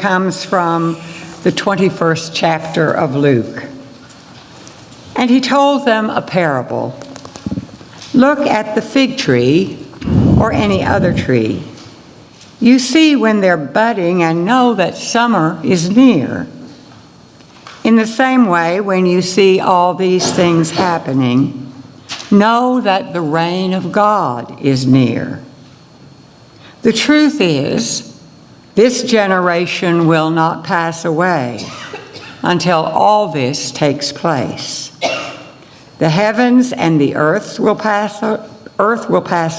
comes from the 21st chapter of Luke. And he told them a parable. Look at the fig tree or any other tree. You see when they're budding and know that summer is near. In the same way, when you see all these things happening, know that the reign of God is near. The truth is, this generation will not pass away until all this takes place. The heavens and the earth will pass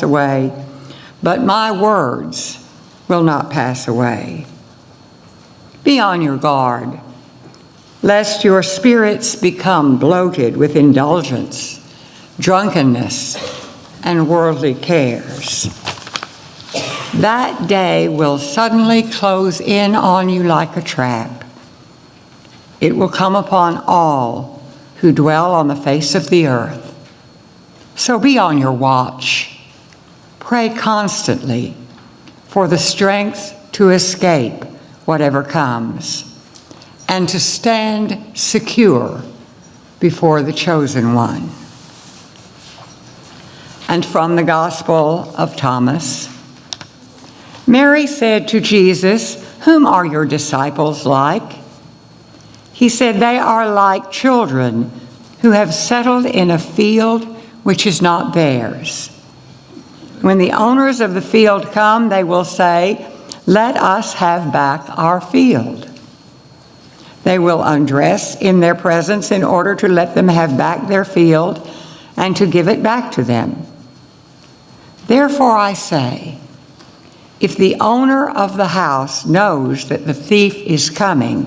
away, but my words will not pass away. Be on your guard, lest your spirits become bloated with indulgence, drunkenness, and worldly cares. That day will suddenly close in on you like a trap. It will come upon all who dwell on the face of the earth. So be on your watch. Pray constantly for the strength to escape whatever comes and to stand secure before the chosen one. And from the Gospel of Thomas, Mary said to Jesus, "Whom are your disciples like?" He said, "They are like children who have settled in a field which is not theirs. When the owners of the field come, they will say, 'Let us have back our field.' They will undress in their presence in order to let them have back their field and to give it back to them. Therefore I say, if the owner of the house knows that the thief is coming,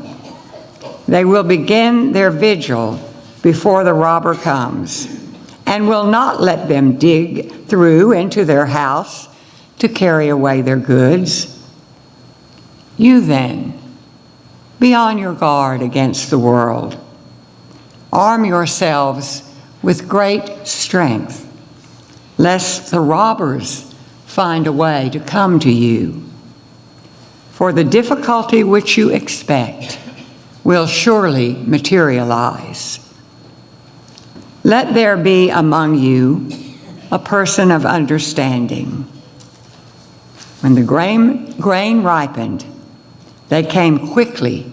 they will begin their vigil before the robber comes, and will not let them dig through into their house to carry away their goods. You then, be on your guard against the world. Arm yourselves with great strength, lest the robbers find a way to come to you. For the difficulty which you expect will surely materialize. Let there be among you a person of understanding. When the grain ripened, they came quickly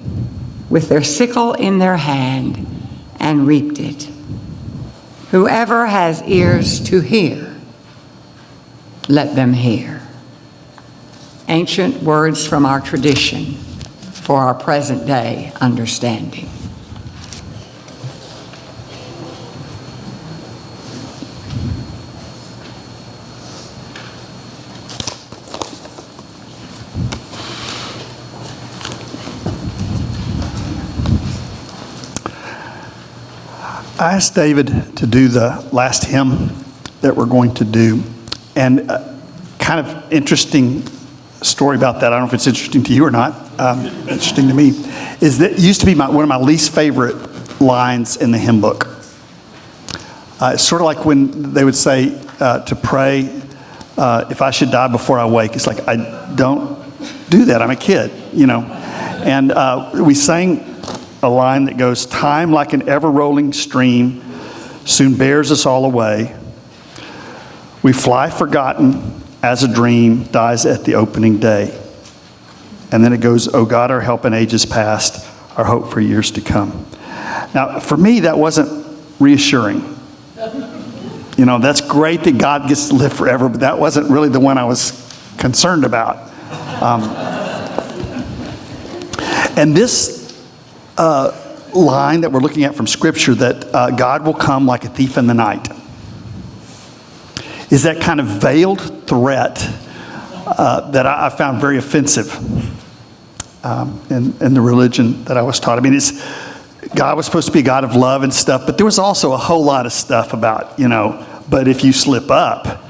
with their sickle in their hand and reaped it. Whoever has ears to hear, let them hear." Ancient words from our tradition for our present day understanding. I asked David to do the last hymn that we're going to do. And kind of interesting story about that, I don't know if it's interesting to you or not, interesting to me, is that it used to be one of my least favorite lines in the hymn book. It's sort of like when they would say to pray, if I should die before I wake. It's like, I don't do that, I'm a kid, you know. And we sang a line that goes, "Time like an ever-rolling stream soon bears us all away. We fly forgotten as a dream dies at the opening day." And then it goes, "O God, our help in ages past, our hope for years to come." Now, for me, that wasn't reassuring. You know, that's great that God gets to live forever, but that wasn't really the one I was concerned about. And this line that we're looking at from Scripture, that God will come like a thief in the night, is that kind of veiled threat that I found very offensive in the religion that I was taught. I mean, God was supposed to be a God of love and stuff, but there was also a whole lot of stuff about, you know, but if you slip up,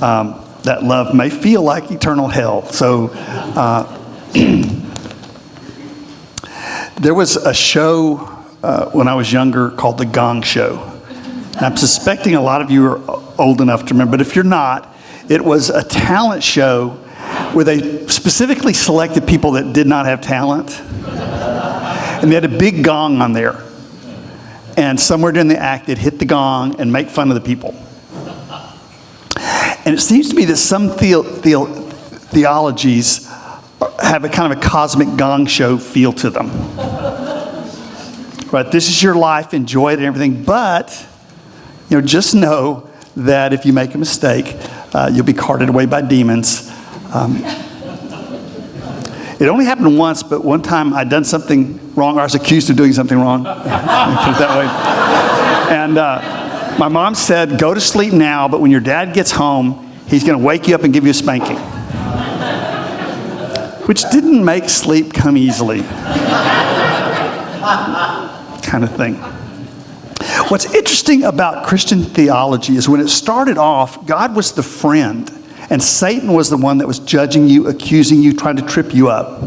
that love may feel like eternal hell. So there was a show when I was younger called The Gong Show. And I'm suspecting a lot of you are old enough to remember, but if you're not, it was a talent show where they specifically selected people that did not have talent. And they had a big gong on there. And somewhere during the act, they'd hit the gong and make fun of the people. And it seems to me that some theologies have a kind of a cosmic gong show feel to them. Right? This is your life, enjoy it and everything. But, just know that if you make a mistake, you'll be carted away by demons. It only happened once, but one time I'd done something wrong, or I was accused of doing something wrong. Put it that way. And my mom said, go to sleep now, but when your dad gets home, he's going to wake you up and give you a spanking. Which didn't make sleep come easily. Kind of thing. What's interesting about Christian theology is when it started off, God was the friend. And Satan was the one that was judging you, accusing you, trying to trip you up.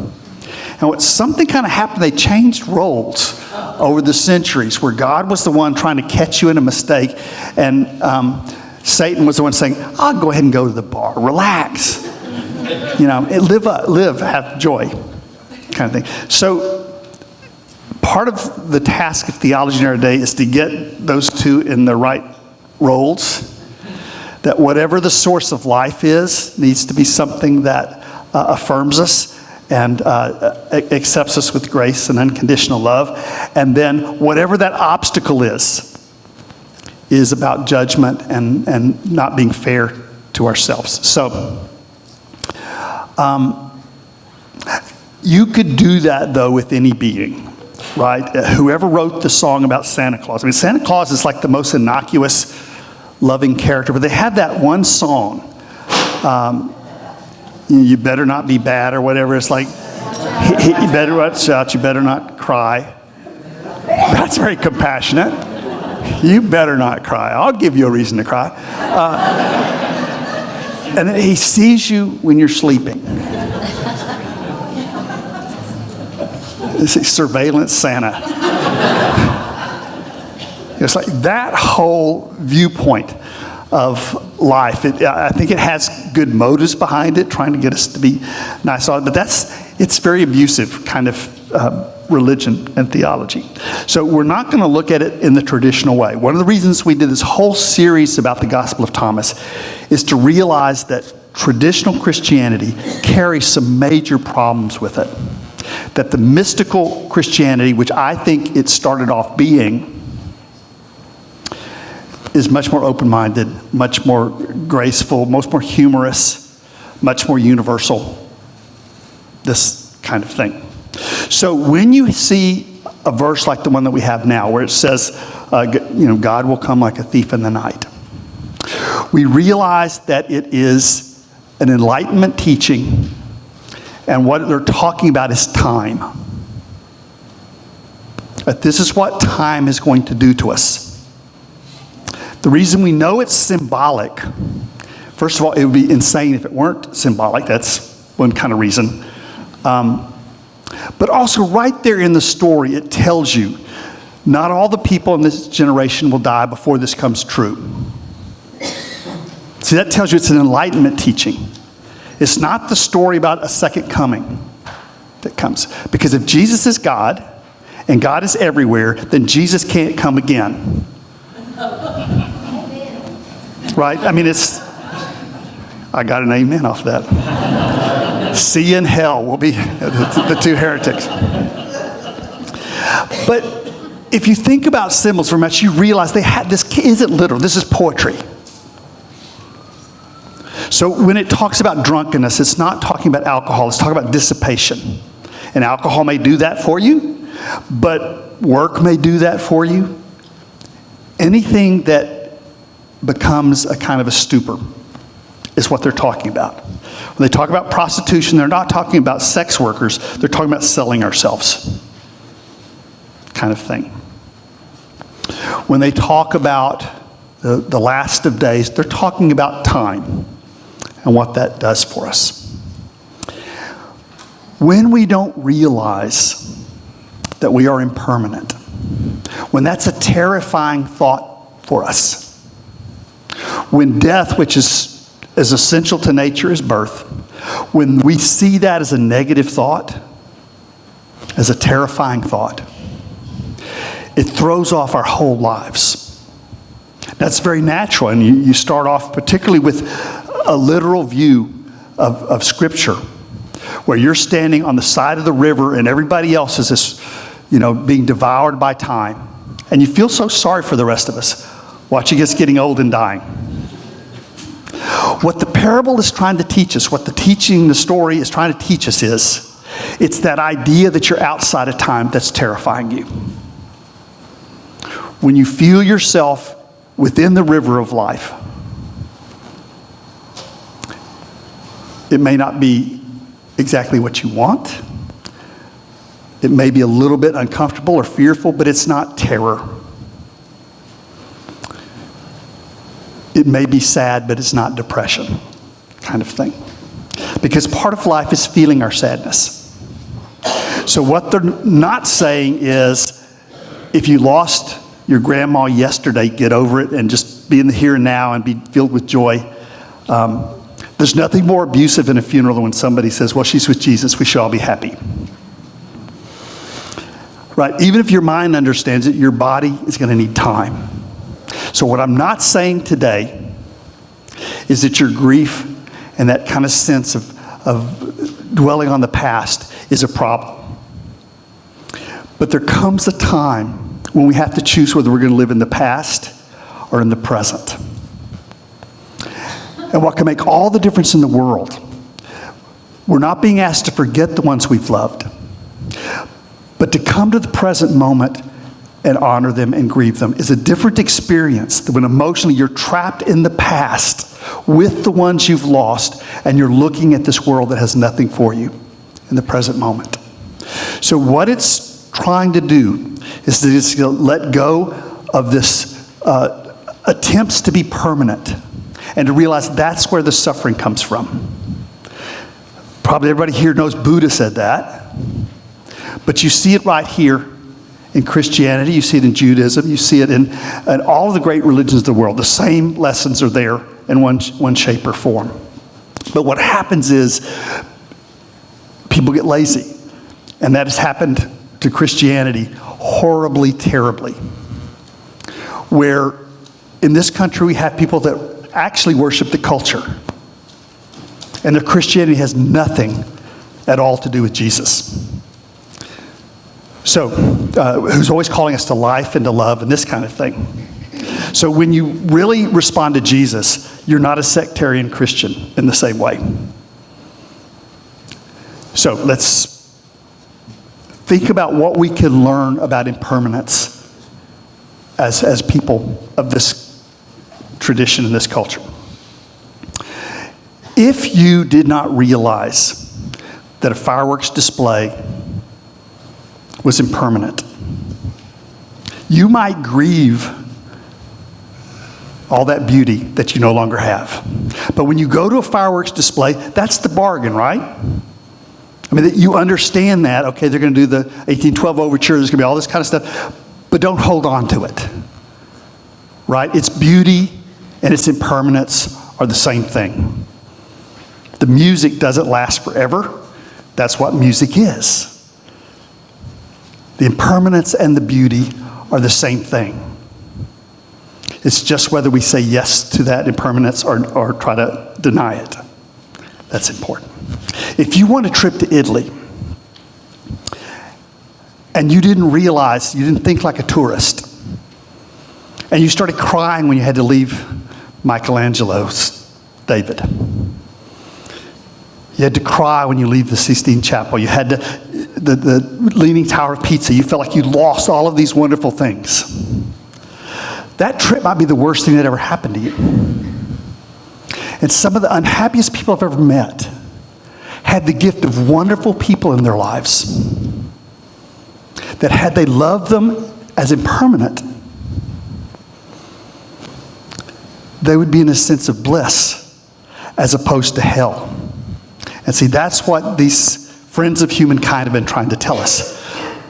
And something kind of happened. They changed roles over the centuries where God was the one trying to catch you in a mistake. And Satan was the one saying, I'll go ahead and go to the bar. Relax. Live, have joy. Kind of thing. So part of the task of theology in our day is to get those two in the right roles. That whatever the source of life is needs to be something that affirms us and accepts us with grace and unconditional love. And then whatever that obstacle is about judgment and not being fair to ourselves. So you could do that, though, with any being, right? Whoever wrote the song about Santa Claus. I mean, Santa Claus is like the most innocuous, loving character, but they had that one song, you better not be bad or whatever. It's like, you better not shout, you better not cry. That's very compassionate. You better not cry. I'll give you a reason to cry. And then he sees you when you're sleeping. This is surveillance Santa. It's like that whole viewpoint of life. I think it has good motives behind it, trying to get us to be nice, but it's very abusive kind of religion and theology. So we're not going to look at it in the traditional way. One of the reasons we did this whole series about the Gospel of Thomas is to realize that traditional Christianity carries some major problems with it. That the mystical Christianity, which I think it started off being, is much more open-minded, much more graceful, much more humorous, much more universal, this kind of thing. So when you see a verse like the one that we have now, where it says, God will come like a thief in the night, we realize that it is an Enlightenment teaching, and what they're talking about is time. That this is what time is going to do to us. The reason we know it's symbolic, first of all, it would be insane if it weren't symbolic. That's one kind of reason. But also right there in the story, it tells you not all the people in this generation will die before this comes true. See, that tells you it's an Enlightenment teaching. It's not the story about a second coming that comes. Because if Jesus is God and God is everywhere, then Jesus can't come again. Right? I mean, I got an amen off that. See you in hell will be the two heretics. But if you think about symbols very much, you realize this isn't literal. This is poetry. So when it talks about drunkenness, it's not talking about alcohol. It's talking about dissipation. And alcohol may do that for you, but work may do that for you. Anything that becomes a kind of a stupor is what they're talking about. When they talk about prostitution, they're not talking about sex workers. They're talking about selling ourselves kind of thing. When they talk about the last of days, they're talking about time and what that does for us. When we don't realize that we are impermanent, when that's a terrifying thought for us, when death, which is as essential to nature as birth, when we see that as a negative thought, as a terrifying thought, it throws off our whole lives. That's very natural, and you start off particularly with a literal view of Scripture, where you're standing on the side of the river and everybody else is being devoured by time. And you feel so sorry for the rest of us, watching us getting old and dying. What the parable is trying to teach us, what the story is trying to teach us it's that idea that you're outside of time that's terrifying you. When you feel yourself within the river of life, it may not be exactly what you want. It may be a little bit uncomfortable or fearful, but it's not terror. It may be sad, but it's not depression, kind of thing. Because part of life is feeling our sadness. So what they're not saying is, if you lost your grandma yesterday, get over it and just be in the here and now and be filled with joy. There's nothing more abusive in a funeral than when somebody says, well, she's with Jesus, we should all be happy. Right? Even if your mind understands it, your body is going to need time. So what I'm not saying today is that your grief and that kind of sense of dwelling on the past is a problem. But there comes a time when we have to choose whether we're going to live in the past or in the present. And what can make all the difference in the world, we're not being asked to forget the ones we've loved, but to come to the present moment and honor them and grieve them is a different experience than when emotionally you're trapped in the past with the ones you've lost and you're looking at this world that has nothing for you in the present moment. So what it's trying to do is to just let go of this attempts to be permanent and to realize that's where the suffering comes from. Probably everybody here knows Buddha said that, but you see it right here in Christianity, you see it in Judaism, you see it in all of the great religions of the world. The same lessons are there in one shape or form. But what happens is people get lazy, and that has happened to Christianity horribly, terribly. Where in this country we have people that actually worship the culture, and their Christianity has nothing at all to do with Jesus. So, who's always calling us to life and to love and this kind of thing. So when you really respond to Jesus, you're not a sectarian Christian in the same way. So let's think about what we can learn about impermanence as people of this tradition and this culture. If you did not realize that a fireworks display was impermanent, you might grieve all that beauty that you no longer have. But when you go to a fireworks display, that's the bargain, right? I mean, you understand that, okay, they're going to do the 1812 overture, there's going to be all this kind of stuff, but don't hold on to it, right? Its beauty and its impermanence are the same thing. The music doesn't last forever. That's what music is. The impermanence and the beauty are the same thing. It's just whether we say yes to that impermanence or try to deny it. That's important. If you want a trip to Italy and you didn't realize, you didn't think like a tourist, and you started crying when you had to leave Michelangelo's David. You had to cry when you leave the Sistine Chapel. You had the Leaning Tower of Pisa. You felt like you lost all of these wonderful things. That trip might be the worst thing that ever happened to you. And some of the unhappiest people I've ever met had the gift of wonderful people in their lives that had they loved them as impermanent, they would be in a sense of bliss as opposed to hell. And see, that's what these friends of humankind have been trying to tell us.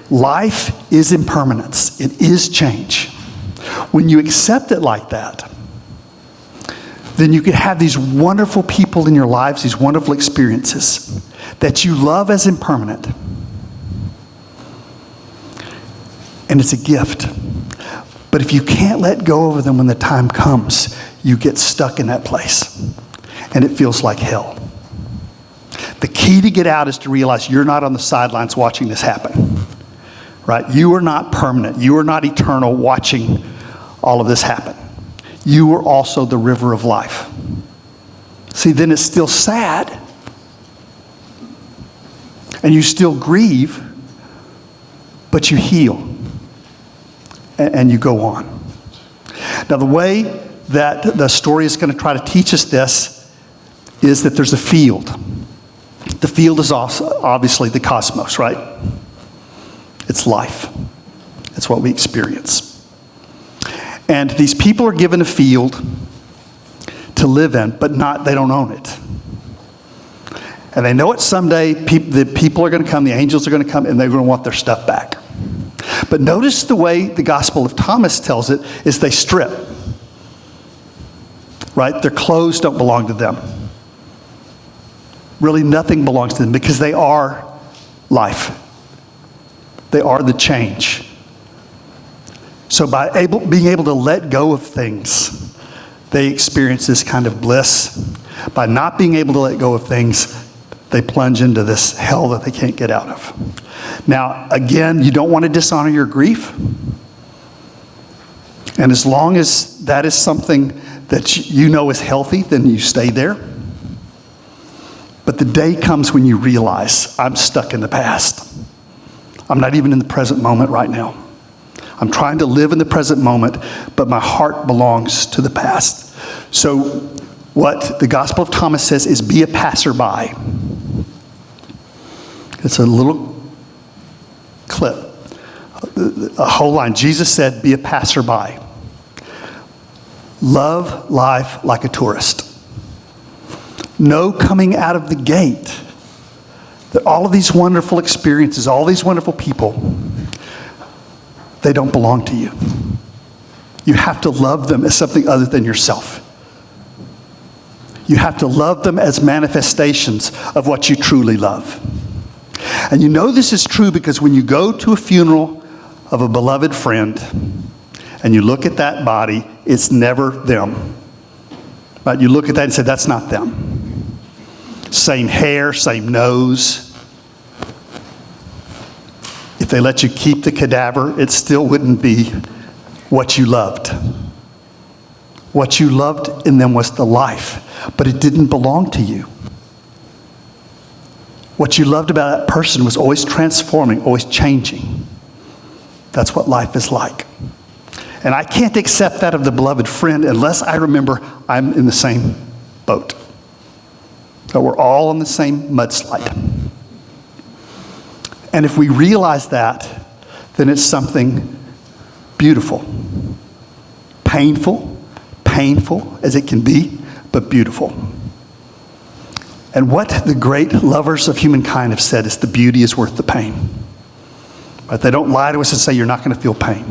Life is impermanence. It is change. When you accept it like that, then you can have these wonderful people in your lives, these wonderful experiences that you love as impermanent. And it's a gift. But if you can't let go of them when the time comes, you get stuck in that place. And it feels like hell. The key to get out is to realize you're not on the sidelines watching this happen. Right? You are not permanent. You are not eternal watching all of this happen. You are also the river of life. See, then it's still sad. And you still grieve, but you heal. And you go on. Now, the way that the story is going to try to teach us this is that there's a field. The field is also obviously the cosmos, right? It's life. It's what we experience. And these people are given a field to live in, but they don't own it. And they know it someday, the people are going to come, the angels are going to come, and they're going to want their stuff back. But notice the way the Gospel of Thomas tells it is they strip. Right? Their clothes don't belong to them. Really nothing belongs to them because they are life. They are the change. So by being able to let go of things, they experience this kind of bliss. By not being able to let go of things, they plunge into this hell that they can't get out of. Now, again, you don't want to dishonor your grief. And as long as that is something that you know is healthy, then you stay there. But the day comes when you realize, I'm stuck in the past. I'm not even in the present moment right now. I'm trying to live in the present moment, but my heart belongs to the past. So what the Gospel of Thomas says is be a passerby. It's a little clip, a whole line. Jesus said, be a passerby. Love life like a tourist. No coming out of the gate. That all of these wonderful experiences, all these wonderful people, they don't belong to you. You have to love them as something other than yourself. You have to love them as manifestations of what you truly love. And you know this is true because when you go to a funeral of a beloved friend and you look at that body, it's never them. But you look at that and say, that's not them. Same hair, same nose. If they let you keep the cadaver, it still wouldn't be what you loved. What you loved in them was the life, but it didn't belong to you. What you loved about that person was always transforming, always changing. That's what life is like. And I can't accept that of the beloved friend unless I remember I'm in the same boat. That we're all on the same mudslide. And if we realize that, then it's something beautiful. Painful as it can be, but beautiful. And what the great lovers of humankind have said is the beauty is worth the pain. But they don't lie to us and say you're not going to feel pain.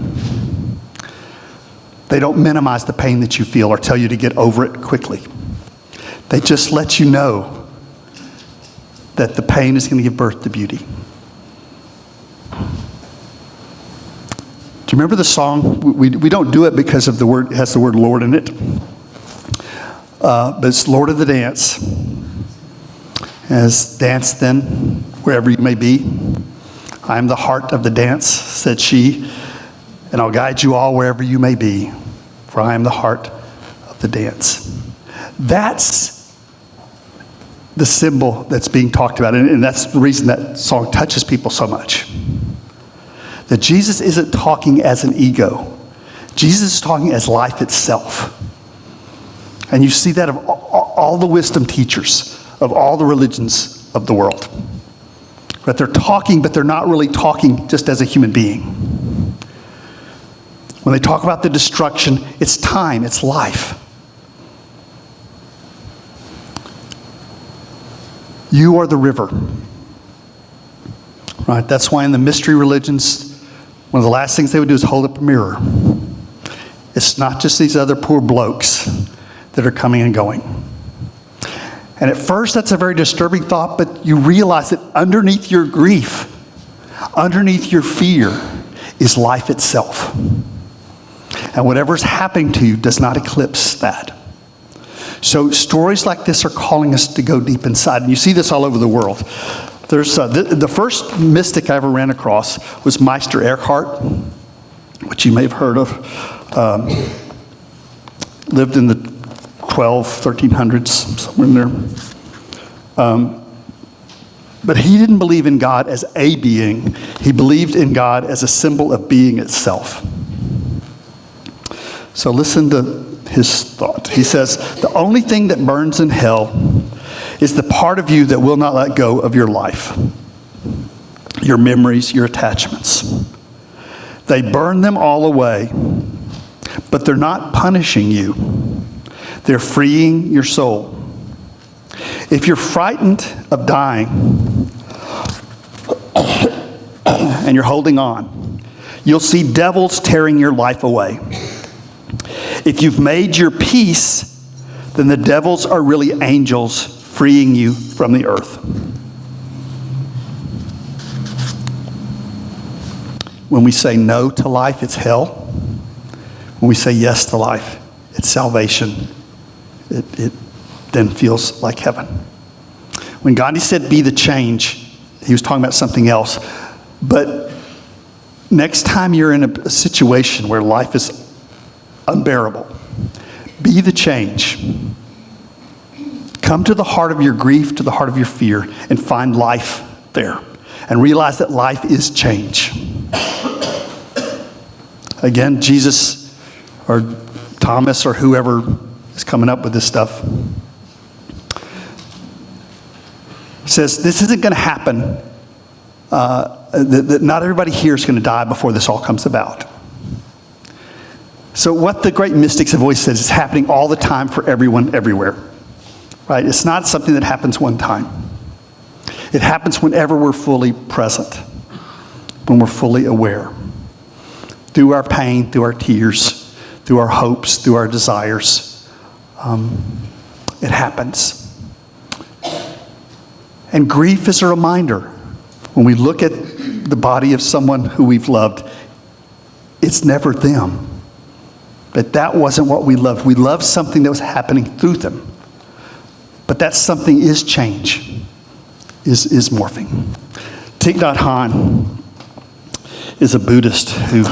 They don't minimize the pain that you feel or tell you to get over it quickly. They just let you know that the pain is going to give birth to beauty. Do you remember the song? We don't do it because of the word, it has the word Lord in it. But it's Lord of the Dance. As dance then, wherever you may be. I am the heart of the dance, said she, and I'll guide you all wherever you may be, for I am the heart of the dance. That's the symbol that's being talked about, and that's the reason that song touches people so much. That Jesus isn't talking as an ego. Jesus is talking as life itself. And you see that of all the wisdom teachers, of all the religions of the world. That they're talking, but they're not really talking just as a human being. When they talk about the destruction, it's time, it's life. You are the river. Right? That's why in the mystery religions, one of the last things they would do is hold up a mirror. It's not just these other poor blokes that that are coming and going. And at first, that's a very disturbing thought, but you realize that underneath your grief, underneath your fear, is life itself. And whatever's happening to you does not eclipse that. So stories like this are calling us to go deep inside. And you see this all over the world. There's the first mystic I ever ran across was Meister Eckhart, which you may have heard of. Lived in the 1300s, somewhere in there. But he didn't believe in God as a being. He believed in God as a symbol of being itself. So listen to his thought. He says, the only thing that burns in hell is the part of you that will not let go of your life, your memories, your attachments. They burn them all away, but they're not punishing you. They're freeing your soul. If you're frightened of dying and you're holding on, you'll see devils tearing your life away. If you've made your peace, then the devils are really angels freeing you from the earth. When we say no to life, it's hell. When we say yes to life, it's salvation. It then feels like heaven. When Gandhi said, be the change, he was talking about something else. But next time you're in a situation where life is unbearable, be the change. Come to the heart of your grief, to the heart of your fear, and find life there. And realize that life is change. Again, Jesus or Thomas or whoever is coming up with this stuff says this isn't going to happen. That not everybody here is going to die before this all comes about. So what the great mystics have always said is happening all the time for everyone, everywhere. Right? It's not something that happens one time. It happens whenever we're fully present, when we're fully aware. Through our pain, through our tears, through our hopes, through our desires. It happens. And grief is a reminder. When we look at the body of someone who we've loved, it's never them. But that wasn't what we loved. We loved something that was happening through them. But that something is change, is morphing. Thich Nhat Hanh is a Buddhist who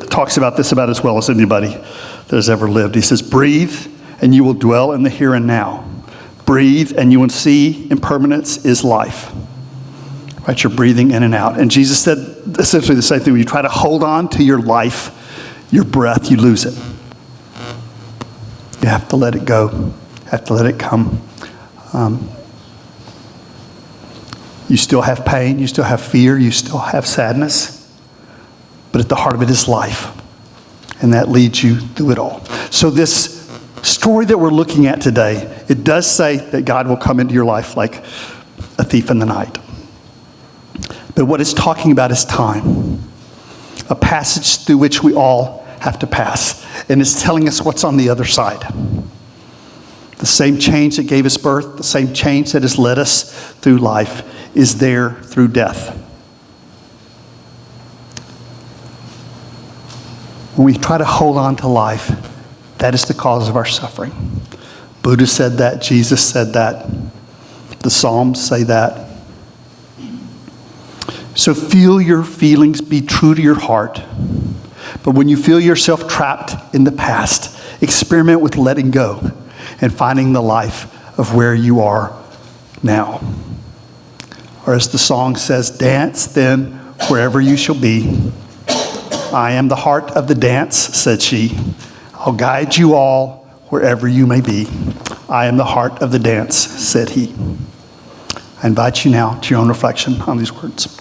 talks about this about as well as anybody that has ever lived. He says, breathe and you will dwell in the here and now. Breathe and you will see impermanence is life. Right? You're breathing in and out. And Jesus said essentially the same thing. When you try to hold on to your life, your breath, you lose it. You have to let it go. You have to let it come. You still have pain. You still have fear. You still have sadness. But at the heart of it is life. And that leads you through it all. So this story that we're looking at today, it does say that God will come into your life like a thief in the night. But what it's talking about is time. A passage through which we all have to pass. And it's telling us what's on the other side. The same change that gave us birth, the same change that has led us through life is there through death. When we try to hold on to life, that is the cause of our suffering. Buddha said that, Jesus said that, the Psalms say that. So feel your feelings, be true to your heart. But when you feel yourself trapped in the past, experiment with letting go and finding the life of where you are now. Or as the song says, dance then wherever you shall be. I am the heart of the dance, said she. I'll guide you all wherever you may be. I am the heart of the dance, said he. I invite you now to your own reflection on these words.